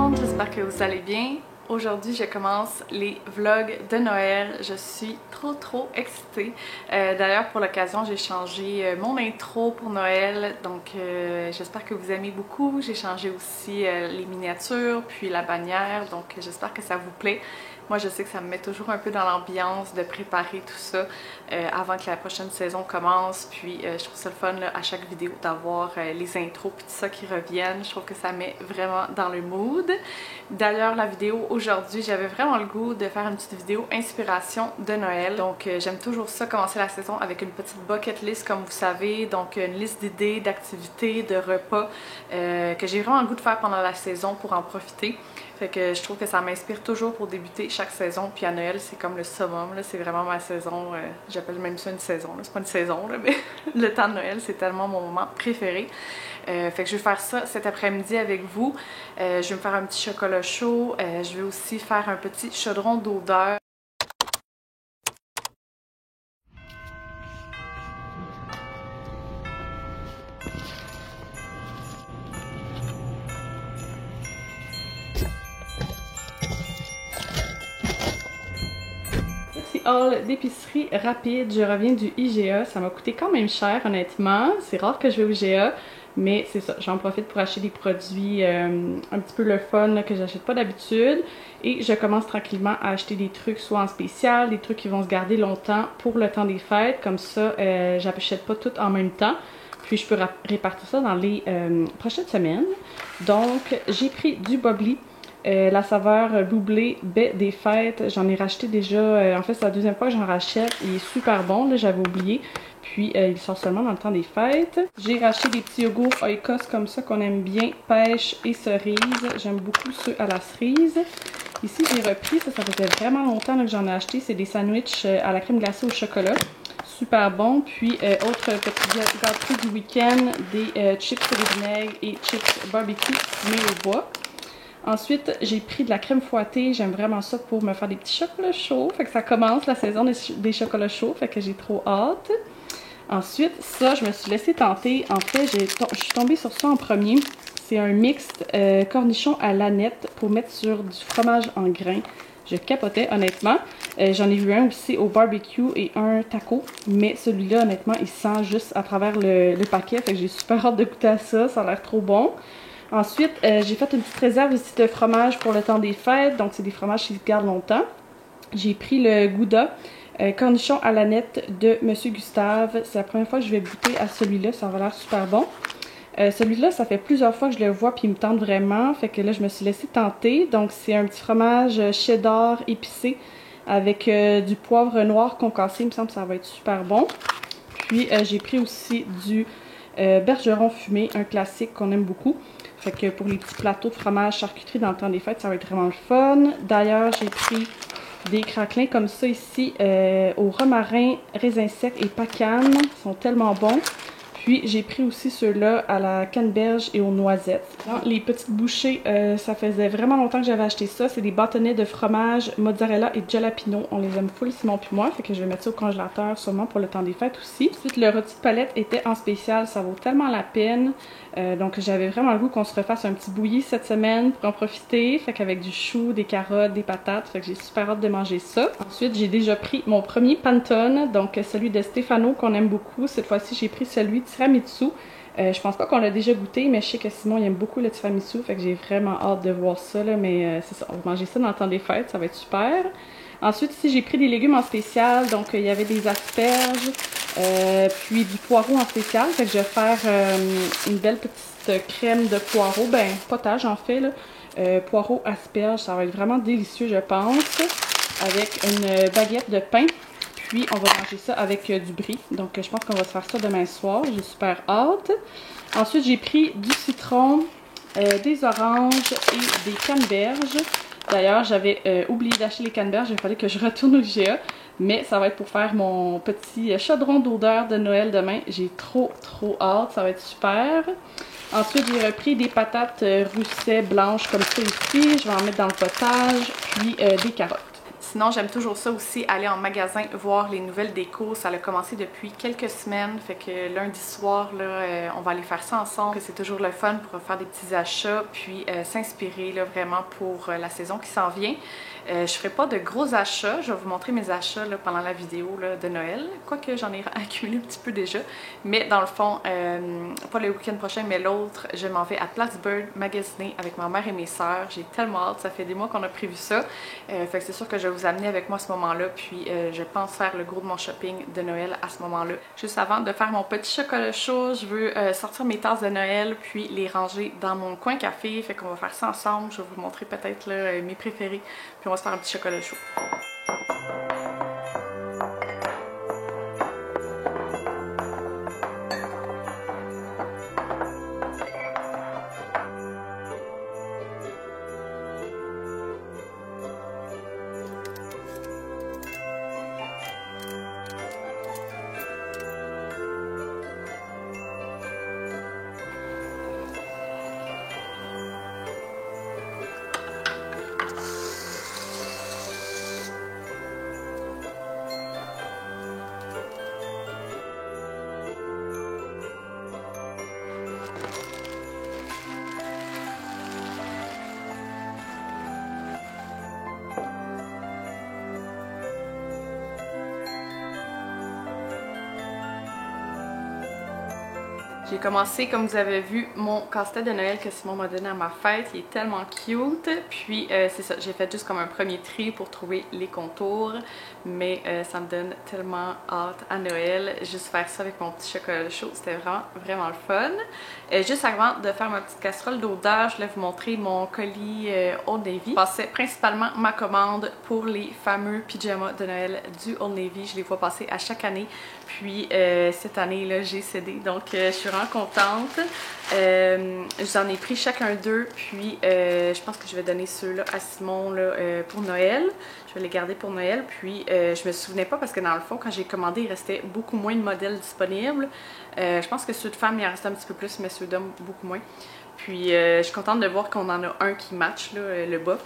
monde, j'espère que vous allez bien. Aujourd'hui, je commence les vlogs de Noël. Je suis trop excitée. D'ailleurs, pour l'occasion, j'ai changé mon intro pour Noël. Donc, j'espère que vous aimez beaucoup. J'ai changé aussi les miniatures, puis la bannière. Donc, j'espère que ça vous plaît. Moi, je sais que ça me met toujours un peu dans l'ambiance de préparer tout ça avant que la prochaine saison commence. Puis, je trouve ça le fun là, à chaque vidéo d'avoir les intros puis tout ça qui reviennent. Je trouve que ça met vraiment dans le mood. D'ailleurs, la vidéo aujourd'hui, j'avais vraiment le goût de faire une petite vidéo inspiration de Noël. Donc, j'aime toujours ça, commencer la saison avec une petite bucket list, comme vous savez. Donc, une liste d'idées, d'activités, de repas que j'ai vraiment le goût de faire pendant la saison pour en profiter. Fait que je trouve que ça m'inspire toujours pour débuter chaque saison. Puis à Noël, c'est comme le summum, c'est vraiment ma saison. J'appelle même ça une saison. C'est pas une saison, là, mais le temps de Noël, c'est tellement mon moment préféré. Fait que je vais faire ça cet après-midi avec vous. Je vais me faire un petit chocolat chaud. Je vais aussi faire un petit chaudron d'odeur. Haul d'épicerie rapide, je reviens du IGA, ça m'a coûté quand même cher honnêtement, c'est rare que je vais au IGA, mais c'est ça, j'en profite pour acheter des produits un petit peu le fun là, que j'achète pas d'habitude et je commence tranquillement à acheter des trucs soit en spécial, des trucs qui vont se garder longtemps pour le temps des fêtes, comme ça j'achète pas tout en même temps. Puis je peux répartir ça dans les prochaines semaines. Donc j'ai pris du bubbly. La saveur doublée baie des fêtes, j'en ai racheté déjà, en fait c'est la deuxième fois que j'en rachète, il est super bon, là j'avais oublié, puis il sort seulement dans le temps des fêtes. J'ai racheté des petits yogourts Oikos comme ça qu'on aime bien, pêche et cerise, j'aime beaucoup ceux à la cerise. Ici j'ai repris, ça faisait vraiment longtemps là, que j'en ai acheté, c'est des sandwichs à la crème glacée au chocolat. Super bon, puis autre petite gâterie du week-end, des chips au vinaigre et chips barbecue fumés au bois. Ensuite, j'ai pris de la crème fouettée, j'aime vraiment ça pour me faire des petits chocolats chauds, fait que ça commence la saison des chocolats chauds, fait que j'ai trop hâte. Ensuite, ça, je me suis laissée tenter, en fait, je suis tombée sur ça en premier, c'est un mixte cornichon à l'aneth pour mettre sur du fromage en grains. Je capotais honnêtement, j'en ai vu un aussi au barbecue et un taco, mais celui-là honnêtement il sent juste à travers le paquet, fait que j'ai super hâte de goûter à ça, ça a l'air trop bon. Ensuite, j'ai fait une petite réserve ici de fromage pour le temps des fêtes, donc c'est des fromages qui se gardent longtemps. J'ai pris le Gouda cornichon à l'aneth de Monsieur Gustave, c'est la première fois que je vais goûter à celui-là, ça va l'air super bon. Celui-là, ça fait plusieurs fois que je le vois puis il me tente vraiment, fait que là je me suis laissée tenter. Donc c'est un petit fromage cheddar épicé avec du poivre noir concassé, il me semble que ça va être super bon. Puis j'ai pris aussi du bergeron fumé, un classique qu'on aime beaucoup. Fait que pour les petits plateaux de fromage charcuterie dans le temps des fêtes, ça va être vraiment le fun. D'ailleurs, j'ai pris des craquelins comme ça ici au romarin, raisin sec et pacane. Ils sont tellement bons. Puis j'ai pris aussi ceux-là à la canneberge et aux noisettes. Les petites bouchées, ça faisait vraiment longtemps que j'avais acheté ça. C'est des bâtonnets de fromage, mozzarella et jalapeno. On les aime full, Simon puis moi. Fait que je vais mettre ça au congélateur sûrement pour le temps des fêtes aussi. Ensuite, le rôti de palette était en spécial. Ça vaut tellement la peine. Donc j'avais vraiment le goût qu'on se refasse un petit bouilli cette semaine pour en profiter. Fait qu'avec du chou, des carottes, des patates. Fait que j'ai super hâte de manger ça. Ensuite, j'ai déjà pris mon premier Pantone. Donc celui de Stefano qu'on aime beaucoup. Cette fois-ci, j'ai pris celui de tiramisu. Je pense pas qu'on l'a déjà goûté, mais je sais que Simon il aime beaucoup le tiramisu, fait que j'ai vraiment hâte de voir ça, là, mais c'est ça, on va manger ça dans le temps des fêtes, ça va être super. Ensuite ici j'ai pris des légumes en spécial, donc il y avait des asperges, puis du poireau en spécial, fait que je vais faire une belle petite crème de poireau, ben potage en fait, là. Poireau asperges, ça va être vraiment délicieux je pense, avec une baguette de pain. Puis on va manger ça avec du brie. Donc je pense qu'on va se faire ça demain soir. J'ai super hâte. Ensuite j'ai pris du citron, des oranges et des canneberges. D'ailleurs j'avais oublié d'acheter les canneberges. Il fallait que je retourne au IGA. Mais ça va être pour faire mon petit chaudron d'odeur de Noël demain. J'ai trop hâte. Ça va être super. Ensuite j'ai repris des patates russet blanches comme ça ici. Je vais en mettre dans le potage. Puis des carottes. Sinon, j'aime toujours ça aussi, aller en magasin, voir les nouvelles décos. Ça a commencé depuis quelques semaines, fait que lundi soir, là, on va aller faire ça ensemble. C'est toujours le fun pour faire des petits achats, puis s'inspirer là, vraiment pour la saison qui s'en vient. Je ferai pas de gros achats, je vais vous montrer mes achats là, pendant la vidéo là, de Noël, quoique j'en ai accumulé un petit peu déjà. Mais dans le fond, pas le week-end prochain, mais l'autre, je m'en vais à Plattsburgh magasiner avec ma mère et mes sœurs. J'ai tellement hâte, ça fait des mois qu'on a prévu ça. Fait que c'est sûr que je vais vous amener avec moi à ce moment-là, puis je pense faire le gros de mon shopping de Noël à ce moment-là. Juste avant de faire mon petit chocolat chaud, je veux sortir mes tasses de Noël, puis les ranger dans mon coin café. Fait qu'on va faire ça ensemble, je vais vous montrer peut-être mes préférés, puis on va se faire un petit chocolat chaud. J'ai commencé, comme vous avez vu, mon casse-tête de Noël que Simon m'a donné à ma fête. Il est tellement cute. Puis c'est ça, j'ai fait juste comme un premier tri pour trouver les contours. Mais ça me donne tellement hâte à Noël. Juste faire ça avec mon petit chocolat chaud, c'était vraiment, vraiment le fun. Juste avant de faire ma petite casserole d'odeur, je voulais vous montrer mon colis Old Navy. Je passais principalement ma commande pour les fameux pyjamas de Noël du Old Navy. Je les vois passer à chaque année. Puis cette année, là, j'ai cédé. Donc je suis vraiment contente. J'en ai pris chacun d'eux, puis je pense que je vais donner ceux-là à Simon là, pour Noël. Je vais les garder pour Noël, puis je me souvenais pas parce que dans le fond, quand j'ai commandé, il restait beaucoup moins de modèles disponibles. Je pense que ceux de femmes, il en restait un petit peu plus, mais ceux d'hommes, beaucoup moins. Puis je suis contente de voir qu'on en a un qui match, là, le bas.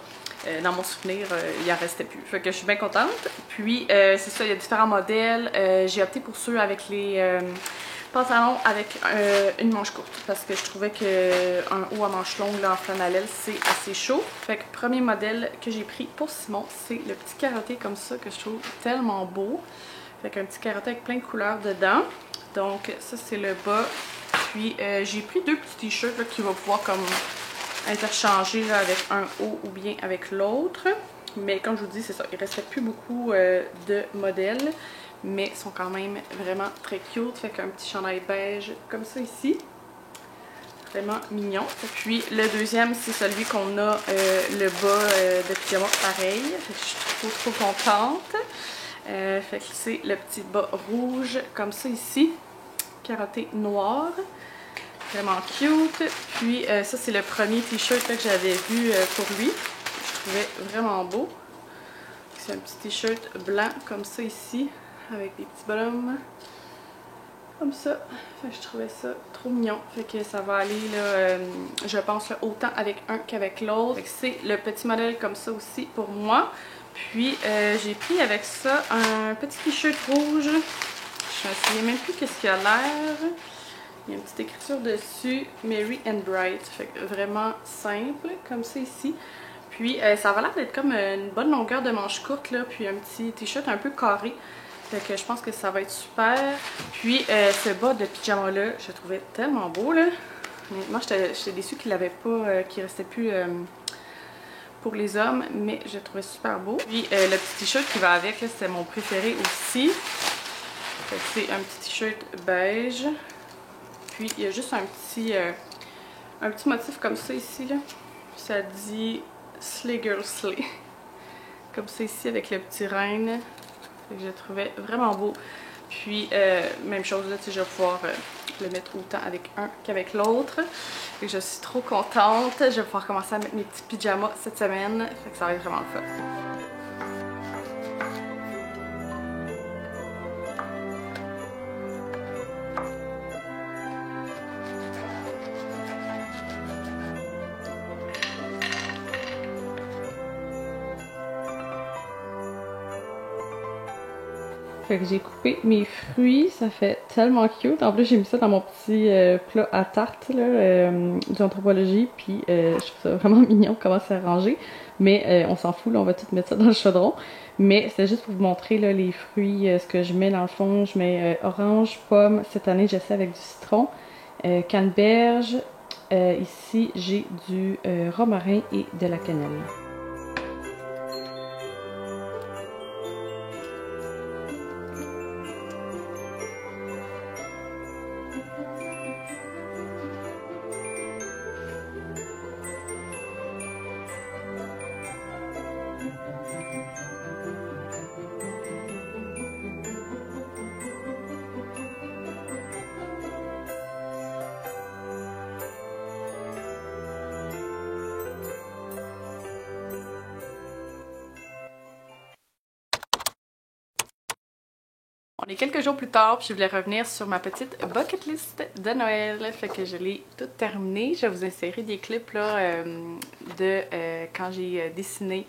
Dans mon souvenir, il en restait plus. Fait que je suis bien contente. Puis c'est ça, il y a différents modèles. J'ai opté pour ceux avec les pantalons avec une manche courte parce que je trouvais qu'un haut à manche longue là, en flanelle, c'est assez chaud. Fait que le premier modèle que j'ai pris pour Simon, c'est le petit carotté comme ça que je trouve tellement beau. Fait qu'un petit carotté avec plein de couleurs dedans. Donc ça c'est le bas. Puis j'ai pris deux petits t-shirts qui vont pouvoir comme interchanger là, avec un haut ou bien avec l'autre. Mais comme je vous dis, c'est ça, il ne restait plus beaucoup de modèles. Mais sont quand même vraiment très cute. Fait qu'un petit chandail beige comme ça ici. Vraiment mignon. Et puis le deuxième, c'est celui qu'on a le bas de pyjama pareil. Fait que je suis trop contente. Fait que c'est le petit bas rouge comme ça ici. Carotté noir. Vraiment cute. Puis ça c'est le premier t-shirt que j'avais vu pour lui. Je trouvais vraiment beau. C'est un petit t-shirt blanc comme ça ici. Avec des petits bonhommes. Comme ça. Fait que je trouvais ça trop mignon. Fait que ça va aller là, je pense là, autant avec un qu'avec l'autre. C'est le petit modèle comme ça aussi pour moi. Puis j'ai pris avec ça un petit t-shirt rouge. Je me souviens même plus qu'est-ce qu'il a l'air. Il y a une petite écriture dessus, Merry and Bright. Fait que vraiment simple, comme ça ici. Puis ça va l'air d'être comme une bonne longueur de manche courte, là, puis un petit t-shirt un peu carré. Fait que je pense que ça va être super. Puis ce bas de pyjama là, je le trouvais tellement beau là. Honnêtement, j'étais déçue qu'il n'avait pas, qu'il restait plus pour les hommes, mais je le trouvais super beau. Puis le petit t-shirt qui va avec, c'est mon préféré aussi. C'est un petit t-shirt beige. Puis il y a juste un petit motif comme ça ici là. Ça dit Slay Girl Slay. Comme ça ici avec le petit renne. Je le trouvais vraiment beau. Puis même chose là, je vais pouvoir le mettre autant avec un qu'avec l'autre. Je suis trop contente. Je vais pouvoir commencer à mettre mes petits pyjamas cette semaine. Fait que ça va être vraiment le fun. Fait que j'ai coupé mes fruits, ça fait tellement cute. En plus, j'ai mis ça dans mon petit plat à tarte là, d'anthropologie, puis je trouve ça vraiment mignon comment c'est arrangé. Mais on s'en fout, là, on va tout mettre ça dans le chaudron. Mais c'est juste pour vous montrer là, les fruits, ce que je mets dans le fond. Je mets orange, pomme. Cette année, j'essaie avec du citron, canneberge. Ici, j'ai du romarin et de la cannelle. On est quelques jours plus tard, puis je voulais revenir sur ma petite bucket list de Noël. Fait que je l'ai toute terminée. Je vais vous insérer des clips là, de quand j'ai dessiné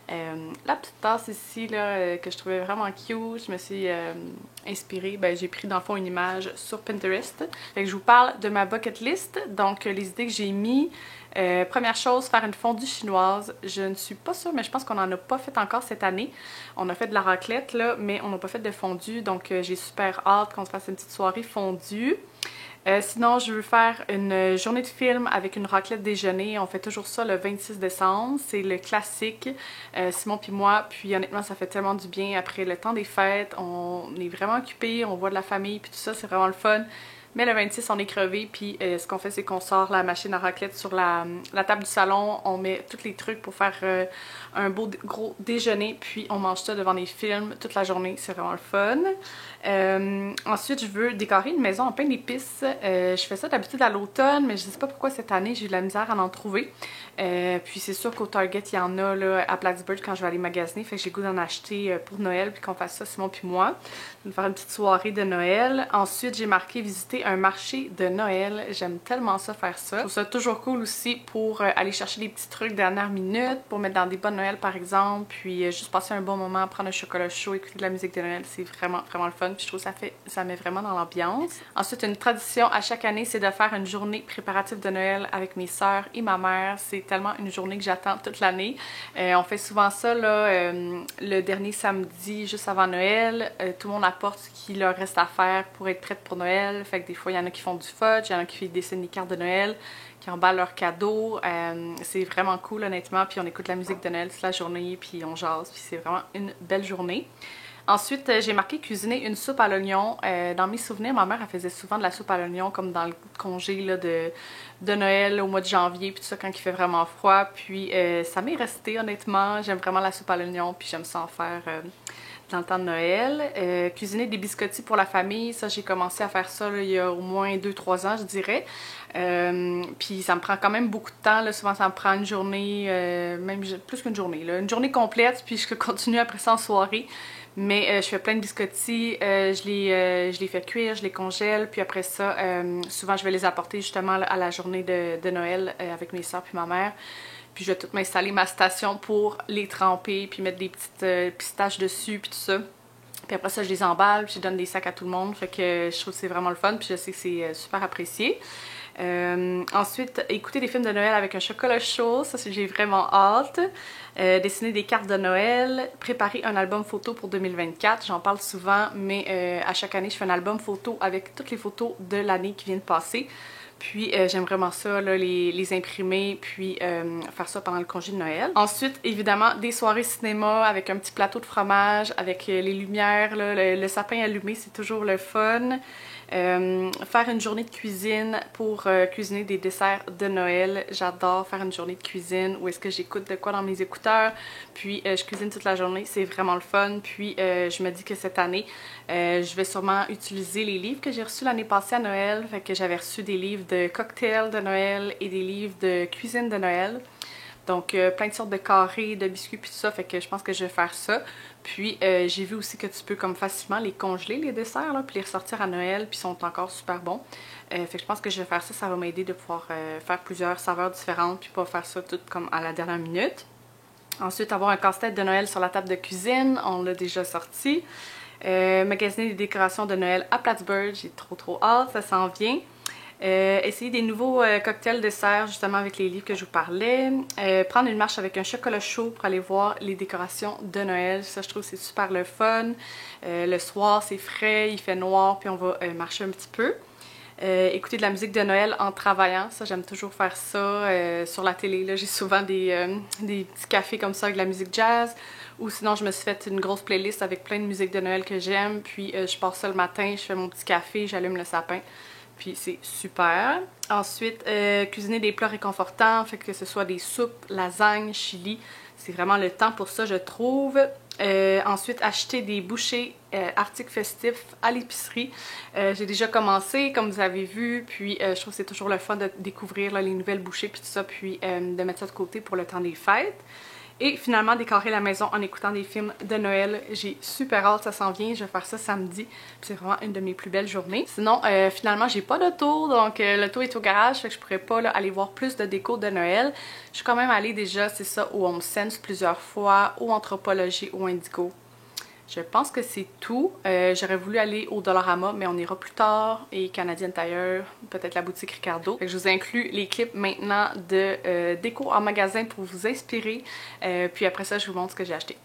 la petite tasse ici là, que je trouvais vraiment cute. Je me suis inspirée, j'ai pris dans le fond une image sur Pinterest. Fait que je vous parle de ma bucket list. Donc les idées que j'ai mis. Première chose, faire une fondue chinoise. Je ne suis pas sûre, mais je pense qu'on n'en a pas fait encore cette année. On a fait de la raclette, là, mais on n'a pas fait de fondue. Donc, j'ai super hâte qu'on se fasse une petite soirée fondue. Sinon, je veux faire une journée de film avec une raclette déjeuner. On fait toujours ça le 26 décembre. C'est le classique, Simon puis moi. Puis honnêtement, ça fait tellement du bien après le temps des fêtes. On est vraiment occupés, on voit de la famille, puis tout ça, c'est vraiment le fun. Mais le 26, on est crevé, puis ce qu'on fait, c'est qu'on sort la machine à raclette sur la table du salon, on met tous les trucs pour faire un beau gros déjeuner, puis on mange ça devant des films toute la journée, c'est vraiment le fun. Ensuite, je veux décorer une maison en pain d'épices. Je fais ça d'habitude à l'automne, mais je sais pas pourquoi cette année, j'ai eu de la misère à en trouver. Puis c'est sûr qu'au Target, il y en a là, à Blacksburg quand je vais aller magasiner, fait que j'ai le goût d'en acheter pour Noël, puis qu'on fasse ça, Simon puis moi. On va faire une petite soirée de Noël. Ensuite, j'ai marqué visiter un marché de Noël. J'aime tellement ça, faire ça. Je trouve ça toujours cool aussi pour aller chercher des petits trucs dernière minute, pour mettre dans des bonnes Noël par exemple, puis juste passer un bon moment, prendre un chocolat chaud, écouter de la musique de Noël, c'est vraiment, vraiment le fun. Puis je trouve que ça met vraiment dans l'ambiance. Ensuite, une tradition à chaque année, c'est de faire une journée préparative de Noël avec mes sœurs et ma mère. C'est tellement une journée que j'attends toute l'année. On fait souvent ça là, le dernier samedi juste avant Noël. Tout le monde apporte ce qu'il leur reste à faire pour être prête pour Noël. Fait que des fois, il y en a qui font du fudge, il y en a qui dessinent des cartes de Noël, qui emballent leurs cadeaux. C'est vraiment cool honnêtement. Puis on écoute la musique de Noël toute la journée, puis on jase. Puis c'est vraiment une belle journée. Ensuite, j'ai marqué cuisiner une soupe à l'oignon. Dans mes souvenirs, ma mère elle faisait souvent de la soupe à l'oignon comme dans le congé là, de Noël au mois de janvier, puis tout ça quand il fait vraiment froid. Puis ça m'est resté honnêtement. J'aime vraiment la soupe à l'oignon, puis j'aime ça en faire dans le temps de Noël. Cuisiner des biscottis pour la famille, ça j'ai commencé à faire ça là, il y a au moins 2-3 ans je dirais. Puis ça me prend quand même beaucoup de temps, là. Souvent ça me prend une journée, même plus qu'une journée, là. Une journée complète, puis je continue après ça en soirée. Mais je fais plein de biscottis, je les fais cuire, je les congèle, puis après ça, souvent je vais les apporter justement à la journée de Noël avec mes soeurs puis ma mère. Puis je vais tout m'installer ma station pour les tremper, puis mettre des petites pistaches dessus, puis tout ça. Puis après ça, je les emballe, puis je donne des sacs à tout le monde. Fait que je trouve que c'est vraiment le fun, puis je sais que c'est super apprécié. Ensuite, écouter des films de Noël avec un chocolat chaud, ça j'ai vraiment hâte. Dessiner des cartes de Noël, préparer un album photo pour 2024, j'en parle souvent, mais à chaque année je fais un album photo avec toutes les photos de l'année qui vient de passer. Puis j'aime vraiment ça, là, les imprimer, puis faire ça pendant le congé de Noël. Ensuite, évidemment, des soirées cinéma avec un petit plateau de fromage, avec les lumières, là, le sapin allumé, c'est toujours le fun. Faire une journée de cuisine pour cuisiner des desserts de Noël. J'adore faire une journée de cuisine où est-ce que j'écoute de quoi dans mes écouteurs, puis je cuisine toute la journée, c'est vraiment le fun. Puis je me dis que cette année, je vais sûrement utiliser les livres que j'ai reçus l'année passée à Noël. Fait que j'avais reçu des livres de cocktails de Noël et des livres de cuisine de Noël. Donc plein de sortes de carrés, de biscuits puis tout ça, fait que je pense que je vais faire ça. Puis j'ai vu aussi que tu peux comme facilement les congeler les desserts là, puis les ressortir à Noël, puis ils sont encore super bons. Fait que je pense que je vais faire ça, ça va m'aider de pouvoir faire plusieurs saveurs différentes puis pas faire ça tout comme à la dernière minute. Ensuite avoir un casse-tête de Noël sur la table de cuisine, on l'a déjà sorti. Magasiner des décorations de Noël à Plattsburgh, j'ai trop hâte, ça s'en vient. Essayer des nouveaux cocktails desserts justement avec les livres que je vous parlais. Prendre une marche avec un chocolat chaud pour aller voir les décorations de Noël. Ça, je trouve c'est super le fun. Le soir, c'est frais, il fait noir, puis on va marcher un petit peu. Écouter de la musique de Noël en travaillant, ça j'aime toujours faire ça sur la télé. Là, j'ai souvent des petits cafés comme ça avec de la musique jazz. Ou sinon, je me suis fait une grosse playlist avec plein de musique de Noël que j'aime. Puis je pars ça le matin, je fais mon petit café, j'allume le sapin. Puis c'est super. Ensuite, cuisiner des plats réconfortants, fait que ce soit des soupes, lasagnes, chili. C'est vraiment le temps pour ça, je trouve. Ensuite, acheter des bouchées articles festifs à l'épicerie. J'ai déjà commencé, comme vous avez vu, puis je trouve que c'est toujours le fun de découvrir là, les nouvelles bouchées, puis tout ça, puis de mettre ça de côté pour le temps des fêtes. Et finalement, décorer la maison en écoutant des films de Noël. J'ai super hâte, ça s'en vient. Je vais faire ça samedi. C'est vraiment une de mes plus belles journées. Sinon, finalement, j'ai pas d'auto. Donc, l'auto est au garage. Fait que je pourrais pas là, aller voir plus de déco de Noël. Je suis quand même allée déjà, c'est ça, au Home Sense plusieurs fois, au Anthropologie, au Indigo. Je pense que c'est tout. J'aurais voulu aller au Dollarama, mais on ira plus tard. Et Canadian Tire, peut-être la boutique Ricardo. Fait que je vous inclus les clips maintenant de déco en magasin pour vous inspirer. Puis après ça, je vous montre ce que j'ai acheté.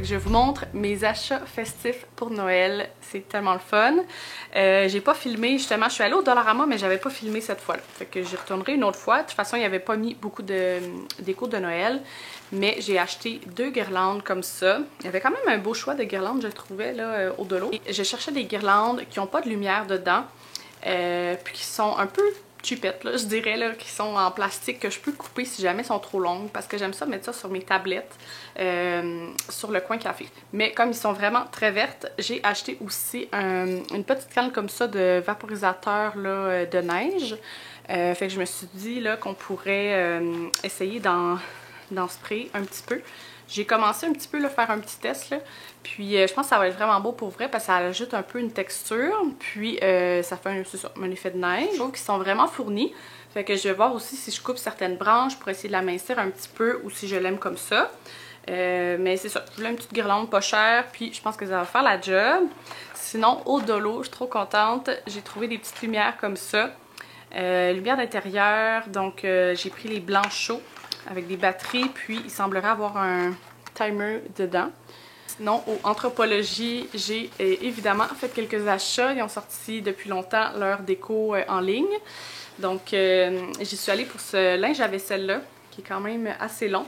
Fait que je vous montre mes achats festifs pour Noël. C'est tellement le fun. J'ai pas filmé, justement, je suis allée au Dollarama, mais j'avais pas filmé cette fois-là. Fait que j'y retournerai une autre fois. De toute façon, il n'y avait pas mis beaucoup de déco de Noël. Mais j'ai acheté 2 guirlandes comme ça. Il y avait quand même un beau choix de guirlandes, je trouvais, là, au Dolo. Et je cherchais des guirlandes qui n'ont pas de lumière dedans. Puis qui sont un peu cheapettes, là, je dirais, là, qui sont en plastique, que je peux couper si jamais elles sont trop longues, parce que j'aime ça mettre ça sur mes tablettes, sur le coin café. Mais comme ils sont vraiment très vertes, j'ai acheté aussi une petite canne comme ça de vaporisateur là, de neige. Fait que je me suis dit là qu'on pourrait essayer d'en spray un petit peu. J'ai commencé un petit peu à faire un petit test, là. Puis je pense que ça va être vraiment beau pour vrai parce que ça ajoute un peu une texture. Puis ça fait un effet de neige. Je trouve qu'ils sont vraiment fournis. Fait que je vais voir aussi si je coupe certaines branches pour essayer de l'amincir un petit peu ou si je l'aime comme ça. Mais c'est ça, je voulais une petite guirlande pas chère, puis je pense que ça va faire la job. Sinon, au Dolo, je suis trop contente. J'ai trouvé des petites lumières comme ça. Lumière d'intérieur, donc j'ai pris les blancs chauds avec des batteries, puis il semblerait avoir un timer dedans. Sinon, au Anthropologie, j'ai évidemment fait quelques achats. Ils ont sorti depuis longtemps leur déco en ligne. Donc, j'y suis allée pour ce linge à vaisselle-là, qui est quand même assez long.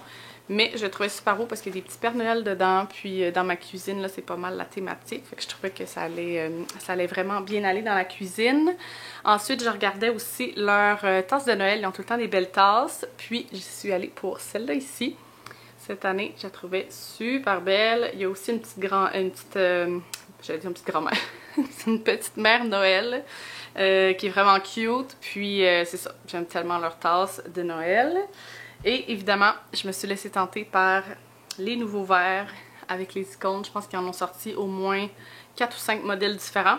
Mais je le trouvais super beau parce qu'il y a des petits Pères Noël dedans. Puis dans ma cuisine, là, c'est pas mal la thématique. Fait que je trouvais que ça allait vraiment bien aller dans la cuisine. Ensuite, je regardais aussi leurs tasses de Noël. Ils ont tout le temps des belles tasses. Puis, je suis allée pour celle-là ici. Cette année, je la trouvais super belle. Il y a aussi une petite grand-mère. Une petite mère Noël qui est vraiment cute. Puis, c'est ça. J'aime tellement leurs tasses de Noël. Et évidemment, je me suis laissée tenter par les nouveaux verres avec les icônes. Je pense qu'ils en ont sorti au moins 4 ou 5 modèles différents.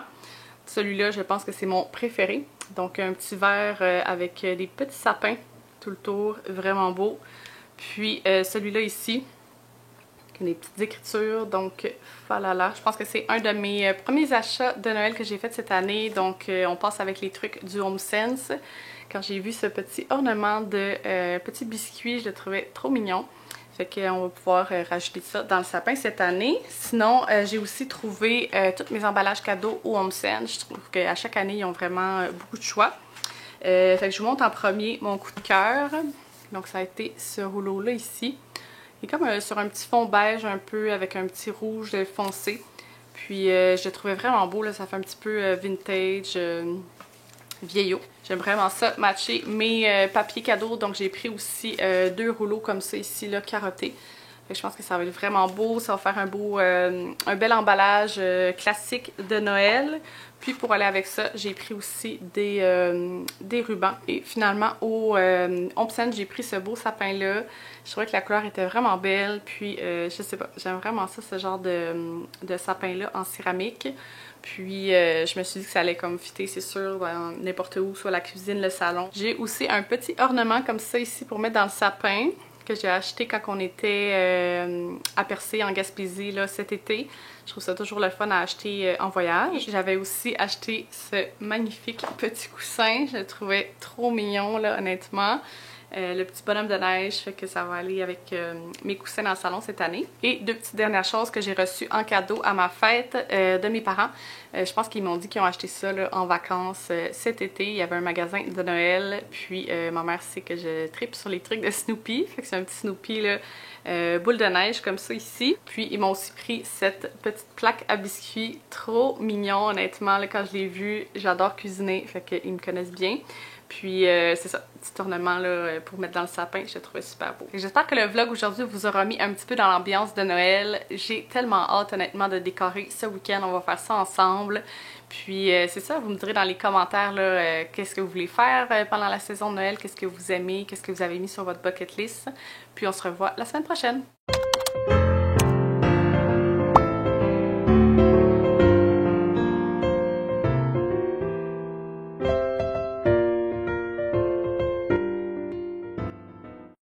Celui-là, je pense que c'est mon préféré. Donc un petit verre avec des petits sapins tout le tour, vraiment beau. Puis celui-là ici, qui a des petites écritures, donc falala. Je pense que c'est un de mes premiers achats de Noël que j'ai fait cette année. Donc on passe avec les trucs du HomeSense. Quand j'ai vu ce petit ornement de petits biscuits, je le trouvais trop mignon. Fait qu'on va pouvoir rajouter ça dans le sapin cette année. Sinon, j'ai aussi trouvé tous mes emballages cadeaux au HomeSense. Je trouve qu'à chaque année, ils ont vraiment beaucoup de choix. Fait que je vous montre en premier mon coup de cœur. Donc ça a été ce rouleau-là ici. Il est comme sur un petit fond beige un peu avec un petit rouge foncé. Puis je le trouvais vraiment beau, là. Ça fait un petit peu vintage, vieillot. J'aime vraiment ça, matcher mes papiers cadeaux. Donc j'ai pris aussi 2 rouleaux comme ça ici, là, carottés. Fait que je pense que ça va être vraiment beau. Ça va faire un bel emballage classique de Noël. Puis pour aller avec ça, j'ai pris aussi des rubans. Et finalement, au HomeSense, j'ai pris ce beau sapin-là. Je trouvais que la couleur était vraiment belle. Puis, je sais pas, j'aime vraiment ça, ce genre de sapin-là en céramique. Puis, je me suis dit que ça allait comme fitter, c'est sûr, dans n'importe où, soit la cuisine, le salon. J'ai aussi un petit ornement comme ça ici pour mettre dans le sapin, que j'ai acheté quand on était à Percé en Gaspésie là, cet été. Je trouve ça toujours le fun à acheter en voyage. J'avais aussi acheté ce magnifique petit coussin. Je le trouvais trop mignon, là, honnêtement. Le petit bonhomme de neige, fait que ça va aller avec mes coussins dans le salon cette année. Et 2 petites dernières choses que j'ai reçues en cadeau à ma fête de mes parents. Je pense qu'ils m'ont dit qu'ils ont acheté ça là, en vacances cet été. Il y avait un magasin de Noël. Puis ma mère sait que je tripe sur les trucs de Snoopy. Fait que c'est un petit Snoopy là, boule de neige comme ça ici. Puis ils m'ont aussi pris cette petite plaque à biscuits. Trop mignon, honnêtement. Là, quand je l'ai vu, j'adore cuisiner. Fait qu'ils me connaissent bien. Puis c'est ça, petit ornement là, pour mettre dans le sapin, je le trouvais super beau. J'espère que le vlog aujourd'hui vous aura mis un petit peu dans l'ambiance de Noël. J'ai tellement hâte honnêtement de décorer ce week-end, on va faire ça ensemble. Puis c'est ça, vous me direz dans les commentaires là, qu'est-ce que vous voulez faire pendant la saison de Noël, qu'est-ce que vous aimez, qu'est-ce que vous avez mis sur votre bucket list. Puis on se revoit la semaine prochaine.